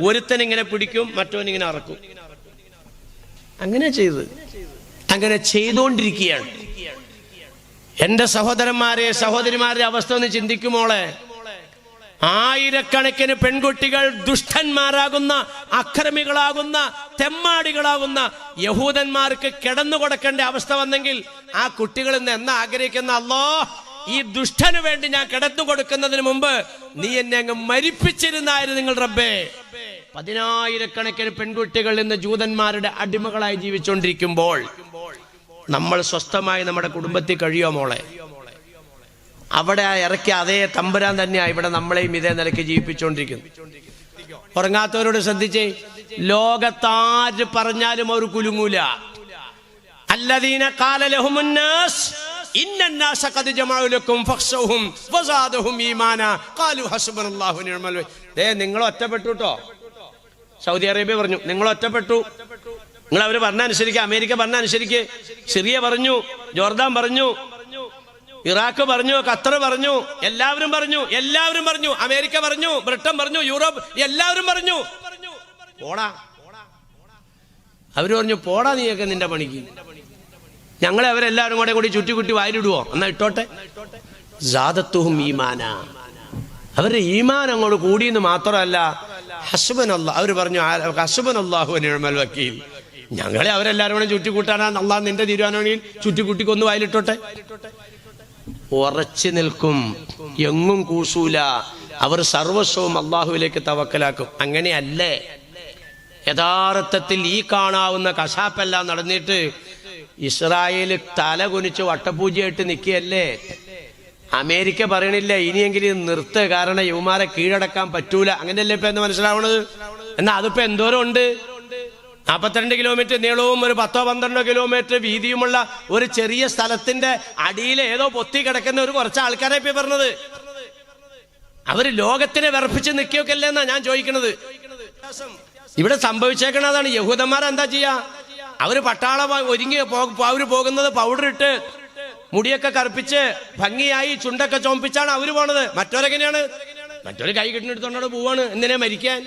ഒരുത്തൻ ഇങ്ങനെ പിടിക്കും, മറ്റവനിങ്ങനെ അറക്കും. അങ്ങനെ ചെയ്തുകൊണ്ടിരിക്കുകയാണ്. എന്റെ സഹോദരന്മാരെ, സഹോദരിമാരുടെ അവസ്ഥ ഒന്ന് ചിന്തിക്കുമോളെ. ആയിരക്കണക്കിന് പെൺകുട്ടികൾ ദുഷ്ടന്മാരാകുന്ന, അക്രമികളാകുന്ന, തെമ്മാടികളാകുന്ന യഹൂദന്മാർക്ക് കിടന്നു കൊടുക്കേണ്ട അവസ്ഥ വന്നെങ്കിൽ ആ കുട്ടികളിൽ നിന്ന് എന്നാ ആഗ്രഹിക്കുന്ന, അല്ലാഹ് ഈ ദുഷ്ടന് വേണ്ടി ഞാൻ കിടന്നു കൊടുക്കുന്നതിന് മുമ്പ് നീ എന്നെ അങ്ങ് മരിപ്പിച്ചിരുന്നായിരുന്നു നിങ്ങൾ റബ്ബേ. 10,000-കണക്കിന് പെൺകുട്ടികൾ ഇന്ന് ജൂതന്മാരുടെ അടിമകളായി ജീവിച്ചുകൊണ്ടിരിക്കുമ്പോൾ നമ്മൾ സ്വസ്ഥമായി നമ്മുടെ കുടുംബത്തിൽ കഴിയോ മോളെ? അവിടെ ഇറക്കിയ അതേ തമ്പുരാൻ തന്നെയാ ഇവിടെ നമ്മളെയും ഇതേ നിലയ്ക്ക് ജീവിപ്പിച്ചുകൊണ്ടിരിക്കുന്നു. ഉറങ്ങാത്തവരോട് ശ്രദ്ധിച്ചേ, ലോകത്താര് പറഞ്ഞാലും അവർ കുലുങ്ങൂല. അല്ലദീന ഖാല ലഹുമുന്നാസ് ഇന്നന്നാസ ഖദ് ജമഉ ലക്കും ഫഖ്ശൗഹും വസാദഹും ഈമാനാ ഖാലു ഹസ്ബുനല്ലാഹു നിഅമൽ വകീൽ. നിങ്ങൾ ഒറ്റപ്പെട്ടു കേട്ടോ. സൗദി അറേബ്യ പറഞ്ഞു നിങ്ങൾ ഒറ്റപ്പെട്ടു, നിങ്ങൾ അവർ പറഞ്ഞ അനുസരിക്കുക. അമേരിക്ക പറഞ്ഞ അനുസരിക്കുക. സിറിയ പറഞ്ഞു, ജോർദാൻ പറഞ്ഞു, ഇറാഖ് പറഞ്ഞു, ഖത്തർ പറഞ്ഞു, എല്ലാവരും പറഞ്ഞു. അമേരിക്ക പറഞ്ഞു, ബ്രിട്ടൻ പറഞ്ഞു, യൂറോപ്പ് എല്ലാവരും പറഞ്ഞു പോടാ. അവര് പറഞ്ഞു പോടാ നീയൊക്കെ നിന്റെ പണിക്ക്. ഞങ്ങളെ അവരെല്ലാവരും കൂടി ചുറ്റി വായിലിടുവോ? എന്നാ ഇട്ടോട്ടെ. സാദത്തുഹും ഈമാന, അവരുടെ ഈമാൻ അങ്ങോട്ട് കൂടിയെന്ന് മാത്രമല്ല, ഹസ്ബുനല്ലാഹ്, അവർ പറഞ്ഞു ഹസ്ബുനല്ലാഹു വനിഅമൽ വകീൽ. ഞങ്ങളെ അവരെല്ലാവരും കൂടെ ചുറ്റിക്കൂട്ടാനാ അല്ലാഹ് നിന്റെ തീരുമാനമാണെങ്കിൽ ചുറ്റിക്കുട്ടിക്കൊന്ന് വായിലിട്ടോട്ടെ. ഉറച്ചു നിൽക്കും, എങ്ങും കൂസൂല. അവർ സർവസ്വവും അള്ളാഹുവിലേക്ക് തവക്കലാക്കും. അങ്ങനെയല്ലേ യഥാർത്ഥത്തിൽ ഈ കാണാവുന്ന കശാപ്പെല്ലാം നടന്നിട്ട് ഇസ്രായേൽ തല കുനിച്ച് വട്ടപൂജയായിട്ട് നിൽക്കുകയല്ലേ? അമേരിക്ക പറയണില്ല ഇനിയെങ്കിലും നിർത്ത്, കാരണം യുവമാരെ കീഴടക്കാൻ പറ്റൂല. അങ്ങനെയല്ലേ ഇപ്പൊ എന്ന് മനസ്സിലാവണത്? എന്നാ അതിപ്പോ എന്തോരം ഉണ്ട്? 42 കിലോമീറ്റർ നീളവും ഒരു 10-12 കിലോമീറ്റർ വീതിയുമുള്ള ഒരു ചെറിയ സ്ഥലത്തിന്റെ അടിയിൽ ഏതോ പൊത്തി കിടക്കുന്ന ഒരു കുറച്ച് ആൾക്കാരെ ഇപ്പൊ പറഞ്ഞത്. അവര് ലോകത്തിനെ വിറപ്പിച്ച് നിൽക്കുകയൊക്കെ അല്ലേ എന്നാ ഞാൻ ചോദിക്കണത്. ഇവിടെ സംഭവിച്ചേക്കണതാണ്. യഹൂദന്മാർ എന്താ ചെയ്യാ? അവര് പട്ടാളം ഒരുങ്ങി അവര് പോകുന്നത് പൗഡർ ഇട്ട് മുടിയൊക്കെ കറുപ്പിച്ച് ഭംഗിയായി ചുണ്ടൊക്കെ ചോമ്പിച്ചാണ് അവര് പോണത്. മറ്റവരെങ്ങനെയാണ്? മറ്റൊരു കൈ കിട്ടുന്നെടുത്തോണ്ടാണ് പോവാണ്. എന്തിനാ മരിക്കാൻ?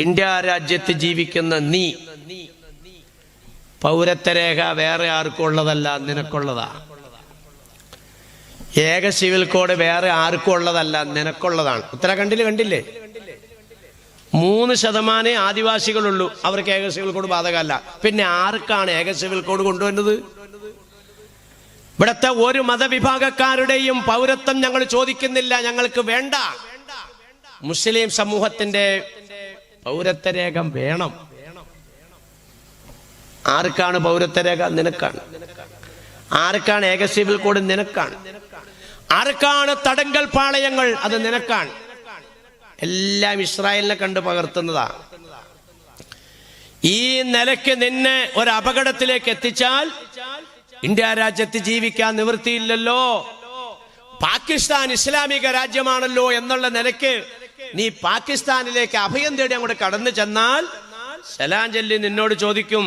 ഇന്ത്യ രാജ്യത്ത് ജീവിക്കുന്ന നീ, പൗരത്വരേഖ വേറെ ആർക്കും ഉള്ളതല്ല, നിനക്കുള്ളതാ. ഏക സിവിൽ കോഡ് വേറെ ആർക്കും ഉള്ളതല്ല, നിനക്കുള്ളതാണ്. ഉത്തരാഖണ്ഡിൽ കണ്ടില്ലേ, 3% ആദിവാസികളുള്ളൂ, അവർക്ക് ഏക സിവിൽ കോഡ് ബാധകമല്ല. പിന്നെ ആർക്കാണ് ഏക സിവിൽ കോഡ് കൊണ്ടുവന്നത്? ഇവിടുത്തെ ഒരു മതവിഭാഗക്കാരുടെയും പൗരത്വം ഞങ്ങൾ ചോദിക്കുന്നില്ല, ഞങ്ങൾക്ക് വേണ്ട. മുസ്ലിം സമൂഹത്തിന്റെ പൗരത്വരേഖ വേണം. ആർക്കാണ് പൗരത്വരേഖ? നിനക്കാണ്. ആർക്കാണ് ഏക സിവിൽ കോഡ്? നിനക്കാണ്. ആർക്കാണ് തടങ്കൽ പാളയങ്ങൾ? അത് നിനക്കാണ്. എല്ലാം ഇസ്രായേലിനെ കണ്ട് പകർത്തുന്നതാ. ഈ നിലയ്ക്ക് നിന്നെ ഒരു അപകടത്തിലേക്ക് എത്തിച്ചാൽ ഇന്ത്യ രാജ്യത്ത് ജീവിക്കാൻ നിവൃത്തിയില്ലല്ലോ. പാകിസ്ഥാൻ ഇസ്ലാമിക രാജ്യമാണല്ലോ എന്നുള്ള നിലയ്ക്ക് നീ പാകിസ്ഥാനിലേക്ക് അഭയം തേടി അങ്ങോട്ട് കടന്നു ചെന്നാൽ സലാം ചൊല്ലി നിന്നോട് ചോദിക്കും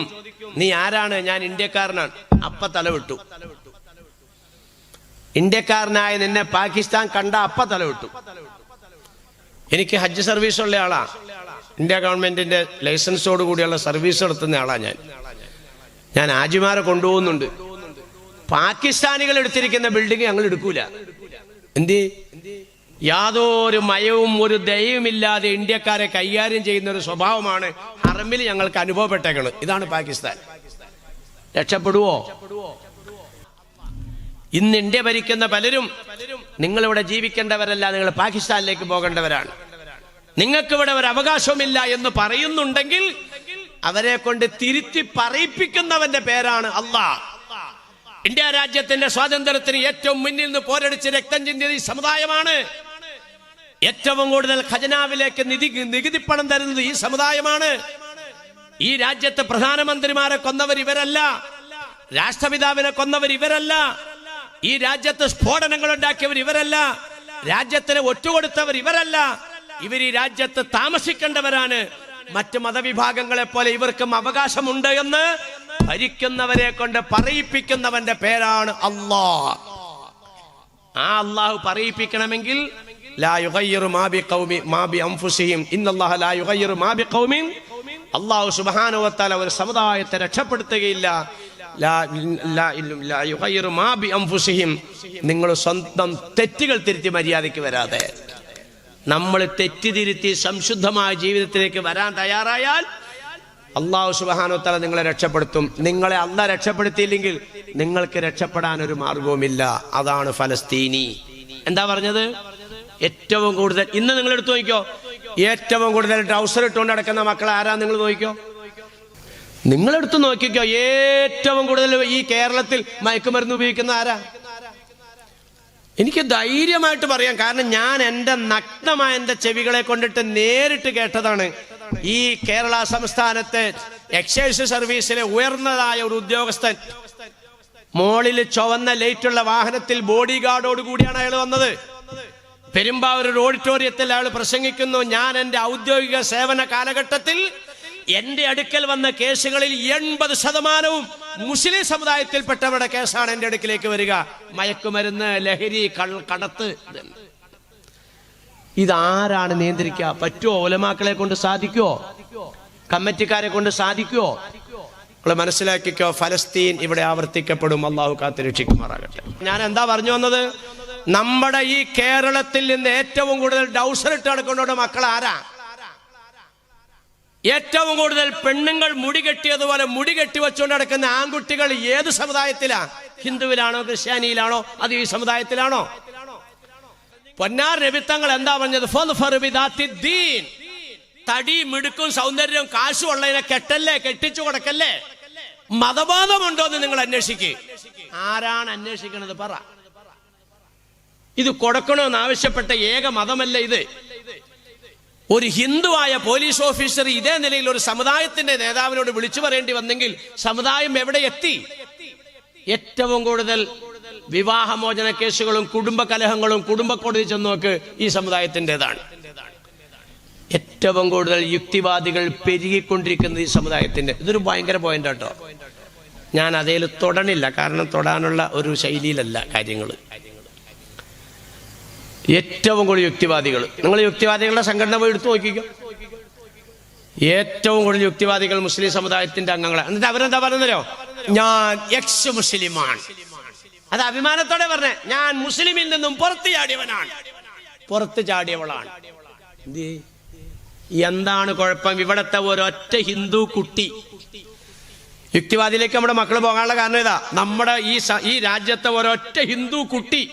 നീ ആരാണ്? ഞാൻ ഇന്ത്യക്കാരനാണ്. അപ്പ തലവിട്ടു. ഇന്ത്യക്കാരനായ നിന്നെ പാകിസ്ഥാൻ കണ്ട അപ്പ തലവിട്ടു. എനിക്ക് ഹജ്ജ് സർവീസ് ഉള്ള ആളാ, ഇന്ത്യ ഗവൺമെന്റിന്റെ ലൈസൻസോട് കൂടിയുള്ള സർവീസ് നടത്തുന്ന ആളാ ഞാൻ. ഹാജിമാരെ കൊണ്ടുപോകുന്നുണ്ട്. പാകിസ്ഥാനികൾ എടുത്തിരിക്കുന്ന ബിൽഡിംഗ് ഞങ്ങൾ എടുക്കൂല. എന്ത്? യാതൊരു മയവും ഒരു ദയവുമില്ലാതെ ഇന്ത്യക്കാരെ കൈകാര്യം ചെയ്യുന്ന ഒരു സ്വഭാവമാണ് ഹറമിൽ ഞങ്ങൾക്ക് അനുഭവപ്പെട്ടേക്കുന്നത്. ഇതാണ് പാകിസ്ഥാൻ. രക്ഷപ്പെടുവോ? ഇന്ന് ഇന്ത്യ ഭരിക്കുന്ന പലരും നിങ്ങളിവിടെ ജീവിക്കേണ്ടവരല്ല, നിങ്ങൾ പാകിസ്ഥാനിലേക്ക് പോകേണ്ടവരാണ്, നിങ്ങൾക്കിവിടെ ഒരു അവകാശമില്ല എന്ന് പറയുന്നുണ്ടെങ്കിൽ അവരെ കൊണ്ട് തിരുത്തി പറയിപ്പിക്കുന്നവന്റെ പേരാണ് അള്ളാഹ്. ഇന്ത്യ രാജ്യത്തിന്റെ സ്വാതന്ത്ര്യത്തിന് ഏറ്റവും മുന്നിൽ നിന്ന് പോരടിച്ച് രക്തം ചിന്തിയത് ഈ സമുദായമാണ്. ഏറ്റവും കൂടുതൽ ഖജനാവിലേക്ക് നികുതി പണം തരുന്നത് ഈ സമുദായമാണ്. ഈ രാജ്യത്തെ പ്രധാനമന്ത്രിമാരെ കൊന്നവർ ഇവരല്ല, രാഷ്ട്രപിതാവിനെ കൊന്നവർ ഇവരല്ല, ഈ രാജ്യത്ത് സ്ഫോടനങ്ങൾ ഉണ്ടാക്കിയവർ ഇവരല്ല, രാജ്യത്തിന് ഒറ്റുകൊടുത്തവർ ഇവരല്ല. ഇവർ ഈ രാജ്യത്ത് താമസിക്കേണ്ടവരാണ്. മറ്റ് മതവിഭാഗങ്ങളെ പോലെ ഇവർക്കും അവകാശമുണ്ട് എന്ന് ഭരിക്കുന്നവരെ കൊണ്ട് പറയിപ്പിക്കുന്നവന്റെ പേരാണ് അല്ലാഹ്. ആ അല്ലാഹു പറയിപ്പിക്കണമെങ്കിൽ ലാ യുഗയ്യിറു മാ ബിഖൗമി മാ ബിഅൻഫുസിഹിം ഇന്നല്ലാഹ ലാ യുഗയ്യിറു മാ ബിഖൗമിൻ. അല്ലാഹു സുബ്ഹാനഹു വ തആല ഒരു സമുദായത്തെ രക്ഷപ്പെടുത്തുകയില്ല. ലാ യുഗയ്യിറു മാ ബിഅൻഫുസിഹിം. നിങ്ങൾ സ്വന്തം തെറ്റുകൾ തിരുത്തി മര്യാദയ്ക്ക് വരാതെ, നമ്മൾ തെറ്റിതിരുത്തി സംശുദ്ധമായ ജീവിതത്തിലേക്ക് വരാൻ തയ്യാറായാൽ അല്ലാഹു സുബ്ഹാനഹു വ തആല നിങ്ങളെ രക്ഷപ്പെടുത്തും. നിങ്ങളെ അല്ലാഹ് രക്ഷപ്പെടുത്തിയില്ലെങ്കിൽ നിങ്ങൾക്ക് രക്ഷപ്പെടാൻ ഒരു മാർഗവുമില്ല. അതാണ് ഫലസ്തീനി. എന്താ പറഞ്ഞത്? ഏറ്റവും കൂടുതൽ ഇന്ന് നിങ്ങൾ എടുത്തു നോക്കിക്കോ, ഏറ്റവും കൂടുതൽ ട്രൗസർ ഇട്ടുകൊണ്ട് നടക്കുന്ന മക്കൾ ആരാ? നിങ്ങൾ നോക്കിക്കോ, നിങ്ങളെടുത്ത് നോക്കിക്കോ. ഏറ്റവും കൂടുതൽ ഈ കേരളത്തിൽ മയക്കുമരുന്ന് ഉപയോഗിക്കുന്ന ആരാ? എനിക്ക് ധൈര്യമായിട്ട് പറയാം, കാരണം ഞാൻ എൻ്റെ നഗ്നമായ എൻ്റെ ചെവികളെ കൊണ്ടിട്ട് നേരിട്ട് കേട്ടതാണ്. ഈ കേരള സംസ്ഥാനത്തെ എക്സൈസ് സർവീസിലെ ഉയർന്നതായ ഒരു ഉദ്യോഗസ്ഥൻ മോളിൽ ചുവന്ന ലൈറ്റുള്ള വാഹനത്തിൽ ബോഡി ഗാർഡോട് കൂടിയാണ് അയാൾ വന്നത്. പെരുമ്പാവൂർ ഒരു ഓഡിറ്റോറിയത്തിൽ അയാൾ പ്രസംഗിക്കുന്നു, ഞാൻ എൻ്റെ ഔദ്യോഗിക സേവന കാലഘട്ടത്തിൽ എന്റെ അടുക്കൽ വന്ന കേസുകളിൽ 80% മുസ്ലിം സമുദായത്തിൽപ്പെട്ടവരുടെ കേസാണ് എന്റെ അടുക്കിലേക്ക് വരിക. മയക്കുമരുന്ന്, ലഹരി, കടത്ത്. ഇതാരാണ് നിയന്ത്രിക്കുക? പറ്റുമോ? ഉലമാക്കളെ കൊണ്ട് സാധിക്കുമോ? കമ്മിറ്റിക്കാരെ കൊണ്ട് സാധിക്കുമോ? നിങ്ങൾ മനസ്സിലാക്കിക്കോ, ഫലസ്തീൻ ഇവിടെ ആവർത്തിക്കപ്പെടും. അള്ളാഹു കാത്തുരക്ഷിക്കുമാറാകട്ടെ. ഞാൻ എന്താ പറഞ്ഞു വന്നത്? നമ്മുടെ ഈ കേരളത്തിൽ നിന്ന് ഏറ്റവും കൂടുതൽ ഡൗസർ ഇട്ട് നടക്കുന്നവരുടെ മക്കൾ ആരാ? ഏറ്റവും കൂടുതൽ പെണ്ണുങ്ങൾ മുടി കെട്ടിയതുപോലെ മുടി കെട്ടി വെച്ചുകൊണ്ട് നടക്കുന്ന ആൺകുട്ടികൾ ഏത് സമുദായത്തിലാ? ഹിന്ദുവിലാണോ, ക്രിസ്ത്യാനിയിലാണോ, അത് ഈ സമുദായത്തിലാണോ? പൊന്നാർ നബിത്തങ്ങൾ എന്താ പറഞ്ഞത്? തടി, മിടുക്കും, സൗന്ദര്യവും കാശും ഉള്ളതിനെ കെട്ടല്ലേ, കെട്ടിച്ചു കൊടുക്കല്ലേ. മതബോധമുണ്ടോ എന്ന് നിങ്ങൾ അന്വേഷിക്കുക. ആരാണ് അന്വേഷിക്കണത്? പറ. ഇത് കൊടുക്കണമെന്ന് ആവശ്യപ്പെട്ട ഏക മതമല്ല ഇത്. ഒരു ഹിന്ദുവായ പോലീസ് ഓഫീസർ ഇതേ നിലയിൽ ഒരു സമുദായത്തിന്റെ നേതാവിനോട് വിളിച്ചു പറയേണ്ടി വന്നെങ്കിൽ സമുദായം എവിടെ എത്തി? ഏറ്റവും കൂടുതൽ വിവാഹമോചന കേസുകളും കുടുംബ കലഹങ്ങളും കുടുംബ കോടതി ചെന്ന് നോക്ക് ഈ സമുദായത്തിൻ്റെതാണ്. ഏറ്റവും കൂടുതൽ യുക്തിവാദികൾ പെരുകിക്കൊണ്ടിരിക്കുന്നത് ഈ സമുദായത്തിന്റെ. ഇതൊരു ഭയങ്കര പോയിന്റ് കേട്ടോ. ഞാൻ അതേൽ തൊടണില്ല, കാരണം തൊടാനുള്ള ഒരു ശൈലിയിലല്ല കാര്യങ്ങൾ. ഏറ്റവും കൂടുതൽ യുക്തിവാദികൾ, നിങ്ങൾ യുക്തിവാദികളുടെ സംഘടന പോയി എടുത്തു നോക്കിക്കോ. ഏറ്റവും കൂടുതൽ യുക്തിവാദികൾ മുസ്ലിം സമുദായത്തിന്റെ അംഗങ്ങളാണ്. എന്നിട്ട് അവരെന്താ പറയുന്നല്ലോ? ഞാൻ എക്സ് മുസ്ലിമാണ്. അത് അഭിമാനത്തോടെ പറഞ്ഞേ, ഞാൻ മുസ്ലിമിൽ നിന്നും പുറത്തു ചാടിയവനാണ്, പുറത്തു ചാടിയവളാണ്. എന്താണ് കുഴപ്പം? ഇവിടത്തെ ഒരൊറ്റ ഹിന്ദു കുട്ടി, യുക്തിവാദിയിലേക്ക് നമ്മുടെ മക്കൾ പോകാനുള്ള കാരണം ഇതാ. നമ്മുടെ ഈ രാജ്യത്തെ ഒരൊറ്റ ഹിന്ദു കുട്ടി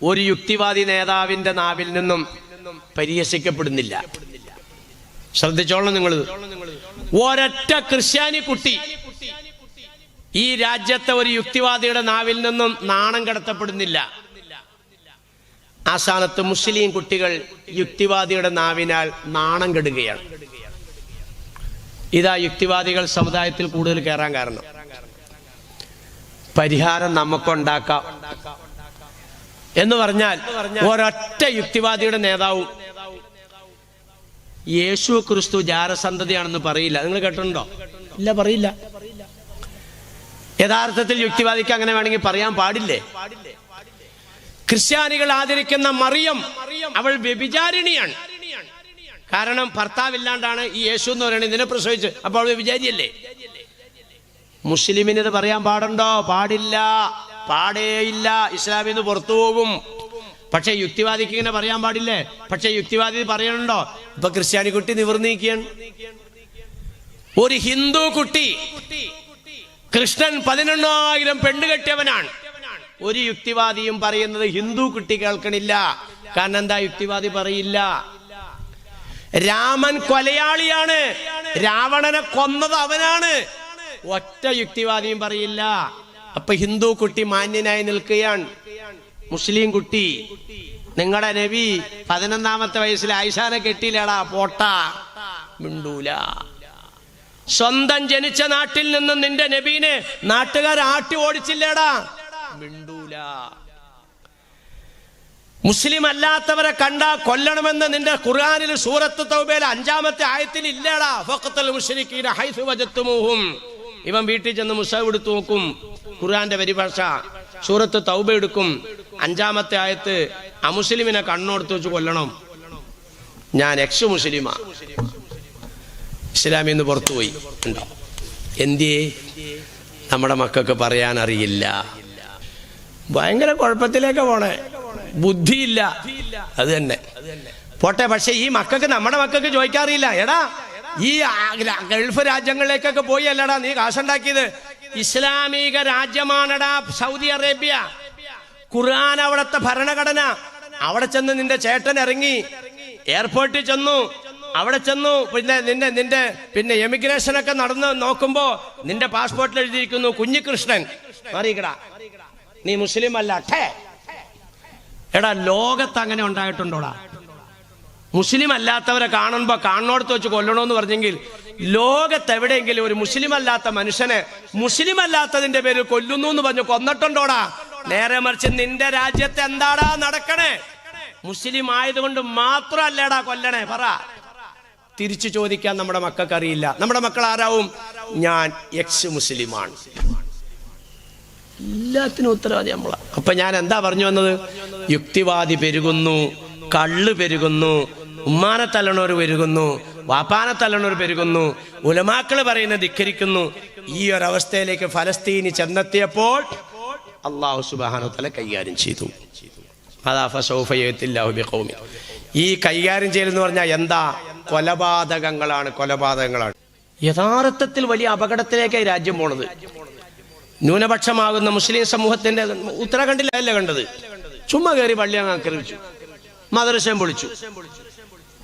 ഒരു യുക്തിവാദി നേതാവിന്റെ നാവിൽ നിന്നും പരിഹസിക്കപ്പെടുന്നില്ല. ശ്രദ്ധിച്ചോളണം നിങ്ങൾ. ഒരൊറ്റ ക്രിസ്ത്യാനി കുട്ടി ഈ രാജ്യത്തെ ഒരു യുക്തിവാദിയുടെ നാവിൽ നിന്നും നാണം കടത്തപ്പെടുന്നില്ല. ആ സ്ഥാനത്ത് മുസ്ലിം കുട്ടികൾ യുക്തിവാദിയുടെ നാവിനാൽ നാണം കെടുകയാണ്. ഇതാ യുക്തിവാദികൾ സമുദായത്തിൽ കൂടുതൽ കയറാൻ കാരണം. പരിഹാരം നമുക്കുണ്ടാക്കാം എന്ന് പറഞ്ഞാൽ ഒരൊറ്റ യുക്തിവാദിയുടെ നേതാവും യേശു ക്രിസ്തു ജാരസന്തതിയാണെന്ന് പറയില്ല. നിങ്ങൾ കേട്ടിട്ടുണ്ടോ? ഇല്ല, പറയില്ല. യഥാർത്ഥത്തിൽ യുക്തിവാദിക്ക് അങ്ങനെ വേണമെങ്കിൽ പറയാൻ പാടില്ലേ? ക്രിസ്ത്യാനികൾ ആദരിക്കുന്ന മറിയം, അവൾ വ്യഭിചാരിണിയാണ്. കാരണം ഭർത്താവില്ലാണ്ടാണ് ഈ യേശു എന്ന് പറയുന്നത് ഇതിനെ പ്രസവിച്ച്. അപ്പോൾ അവൾ വ്യഭിചാരിയല്ലേ? മുസ്ലിമിന് ഇത് പറയാൻ പാടുണ്ടോ? പാടില്ല, പാടേയില്ല. ഇസ്ലാമിൽ നിന്ന് പുറത്തു പോകും. പക്ഷെ യുക്തിവാദിക്ക് ഇങ്ങനെ പറയാൻ പാടില്ലേ? പക്ഷെ യുക്തിവാദി പറയണുണ്ടോ? ഇപ്പൊ ക്രിസ്ത്യാനി കുട്ടി നിവർന്നിരിക്കുകയാണ്. ഒരു ഹിന്ദു കുട്ടി കൃഷ്ണൻ 11,000 പെണ്ണ് കെട്ടിയവനാണ്. ഒരു യുക്തിവാദിയും പറയുന്നത് ഹിന്ദു കുട്ടി കേൾക്കണില്ല. കാരണം എന്താ? യുക്തിവാദി പറയില്ല. രാമൻ കൊലയാളിയാണ്, രാവണനെ കൊന്നത് അവനാണ്. ഒറ്റ യുക്തിവാദിയും പറയില്ല. അപ്പൊ ഹിന്ദു കുട്ടി മാന്യനായി നിൽക്കുകയാണ്. മുസ്ലിം കുട്ടി, നിങ്ങളുടെ നബി 11ാമത്തെ വയസ്സിൽ ആയിഷാനെ കെട്ടിയില്ലടാ, പോട്ടാ, മിണ്ടൂല. സ്വന്തം ജനിച്ച നാട്ടിൽ നിന്നും നിന്റെ നബീനെ നാട്ടുകാർ ആട്ടി ഓടിച്ചില്ലേടാ, മിണ്ടൂല. മുസ്ലിം അല്ലാത്തവരെ കണ്ടാ കൊല്ലണമെന്ന് നിന്റെ ഖുർആനിൽ സൂറത്ത് തൗബയിൽ 5ാമത്തെ ആയത്തിൽ ഇല്ലേടാ. ഫഖ്തുൽ മുശ്രിക്കീന ഹൈസു വജത്തുമൂഹും. ഇവൻ വീട്ടിൽ ചെന്ന് മുസാഫ് എടുത്തു നോക്കും, ഖുർആന്റെ പരിഭാഷ സൂറത്ത് തൗബ എടുക്കും. 5ാമത്തെ ആയത്ത് അമുസ്ലിമിനെ കണ്ണോടുത്ത് വെച്ച് കൊല്ലണം. ഞാൻ എക്സ് മുസ്ലിമാ, ഇസ്ലാമിൽ നിന്ന് പുറത്തുപോയി. ഉണ്ടോ? എന്തിയേ? നമ്മുടെ മക്കൾക്ക് പറയാൻ അറിയില്ല. ഭയങ്കര കുഴപ്പത്തിലേക്ക് പോണേ, ബുദ്ധിയില്ല. അത് തന്നെ പോട്ടെ. പക്ഷെ ഈ മക്കൾക്ക്, നമ്മുടെ മക്കൾക്ക് ചോദിക്കാറില്ല. എടാ, ഈ ഗൾഫ് രാജ്യങ്ങളിലേക്കൊക്കെ പോയി അല്ലടാ നീ കാശുണ്ടാക്കിയത്? ഇസ്ലാമിക രാജ്യമാണടാ സൗദി അറേബ്യ. ഖുർആൻ അവിടുത്തെ ഭരണഘടന. അവിടെ ചെന്ന് നിന്റെ ചേട്ടൻ ഇറങ്ങി എയർപോർട്ടിൽ ചെന്നു, അവിടെ ചെന്നു. പിന്നെ എമിഗ്രേഷൻ ഒക്കെ നടന്ന് നോക്കുമ്പോ നിന്റെ പാസ്പോർട്ടിൽ എഴുതിയിരിക്കുന്നു കുഞ്ഞികൃഷ്ണൻ. മാറിക്കടാ, നീ മുസ്ലിം അല്ല. എടാ, ലോകത്ത് അങ്ങനെ ഉണ്ടായിട്ടുണ്ടോടാ? മുസ്ലിം അല്ലാത്തവരെ കാണുമ്പോ കാണോടത്ത് വെച്ച് കൊല്ലണമെന്ന് പറഞ്ഞെങ്കിൽ ലോകത്ത് എവിടെയെങ്കിലും ഒരു മുസ്ലിം അല്ലാത്ത മനുഷ്യനെ മുസ്ലിം അല്ലാത്തതിന്റെ പേരിൽ കൊല്ലുന്നു എന്ന് പറഞ്ഞു കൊന്നിട്ടുണ്ടോടാ? നേരെ മറിച്ച് നിന്റെ രാജ്യത്ത് എന്താടാ നടക്കണേ? മുസ്ലിം ആയതുകൊണ്ട് മാത്രമല്ലേടാ കൊല്ലണേ? പറ. തിരിച്ചു ചോദിക്കാൻ നമ്മുടെ മക്കൾക്ക് അറിയില്ല. നമ്മുടെ മക്കൾ ആരാവും? ഞാൻ എക്സ് മുസ്ലിമാണ്. എല്ലാത്തിനും ഉത്തരവാദി നമ്മളാ. അപ്പൊ ഞാൻ എന്താ പറഞ്ഞു വന്നത്? യുക്തിവാദി പെരുകുന്നു, കള്ള് പെരുകുന്നു, ഉമ്മാനെ തല്ലണവർ പെരുകുന്നു, വാപ്പാനെ തല്ലണവർ പെരുകുന്നു, ഉലമാക്കള് പറയുന്നത് ധിക്കരിക്കുന്നു. ഈ ഒരവസ്ഥയിലേക്ക് ഫലസ്തീനി ചെന്നെത്തിയപ്പോൾ അല്ലാഹു സുബ്ഹാനഹു വ തആല കൈകാര്യം ചെയ്തു. ഈ കൈകാര്യം ചെയ്യലെന്ന് പറഞ്ഞാൽ എന്താ? കൊലപാതകങ്ങളാണ്, കൊലപാതകങ്ങളാണ്. യഥാർത്ഥത്തിൽ വലിയ അപകടത്തിലേക്ക് രാജ്യം പോണത്. ന്യൂനപക്ഷമാകുന്ന മുസ്ലിം സമൂഹത്തിന്റെ ഉത്തരാഖണ്ഡിലല്ല കണ്ടത്. ചുമ്മാ കയറി പള്ളി അങ്ങ് ആക്രമിച്ചു, മദ്രസയും പൊളിച്ചു,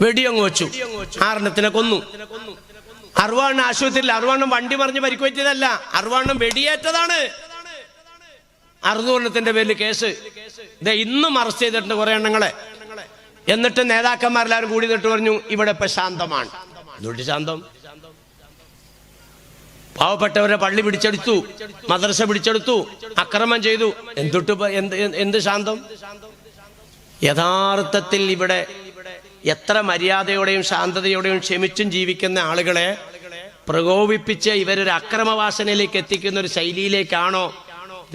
വെടിയങ്ങ് വെച്ചു, 6 കൊന്നു. 60 ആശുപത്രിയിൽ 60 വണ്ടി മറിഞ്ഞ് പരിക്കുപറ്റിയതല്ല, 60 വെടിയേറ്റതാണ്. 600 പേരിൽ കേസ്. ഇത് ഇന്നും അറസ്റ്റ് ചെയ്തിട്ടുണ്ട് കുറെ എണ്ണങ്ങളെ. എന്നിട്ട് നേതാക്കന്മാരെല്ലാവരും കൂടി നിട്ട് പറഞ്ഞു ഇവിടെ ഇപ്പൊ ശാന്തമാണ്. എന്തുകൊണ്ട് ശാന്തം? പാവപ്പെട്ടവരെ പള്ളി പിടിച്ചെടുത്തു, മദ്രസ പിടിച്ചെടുത്തു, അക്രമം ചെയ്തു. എന്ത് ശാന്തം? യഥാർത്ഥത്തിൽ ഇവിടെ എത്ര മര്യാദയോടെയും ശാന്തതയോടെയും ക്ഷമിച്ചും ജീവിക്കുന്ന ആളുകളെ പ്രകോപിപ്പിച്ച് ഇവരൊരു അക്രമവാസനയിലേക്ക് എത്തിക്കുന്ന ഒരു ശൈലിയിലേക്കാണോ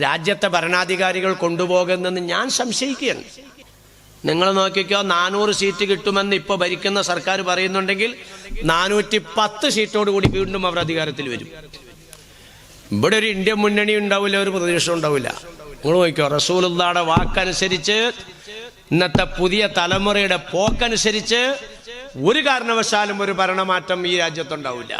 രാജ്യത്തെ ഭരണാധികാരികൾ കൊണ്ടുപോകുന്നതെന്ന് ഞാൻ സംശയിക്കുകയാണ്. നിങ്ങൾ നോക്കിക്കോ, 400 സീറ്റ് കിട്ടുമെന്ന് ഇപ്പൊ ഭരിക്കുന്ന സർക്കാർ പറയുന്നുണ്ടെങ്കിൽ 410 സീറ്റോടുകൂടി വീണ്ടും അവർ അധികാരത്തിൽ വരും. ഇവിടെ ഒരു ഇന്ത്യ മുന്നണി ഉണ്ടാവില്ല, ഒരു പ്രതീക്ഷ ഉണ്ടാവില്ല. നിങ്ങൾ നോക്കിക്കോ, റസൂലുള്ളാഹിയുടെ വാക്കനുസരിച്ച്, ഇന്നത്തെ പുതിയ തലമുറയുടെ പോക്കനുസരിച്ച് ഒരു കാരണവശാലും ഒരു ഭരണമാറ്റം ഈ രാജ്യത്തുണ്ടാവില്ല.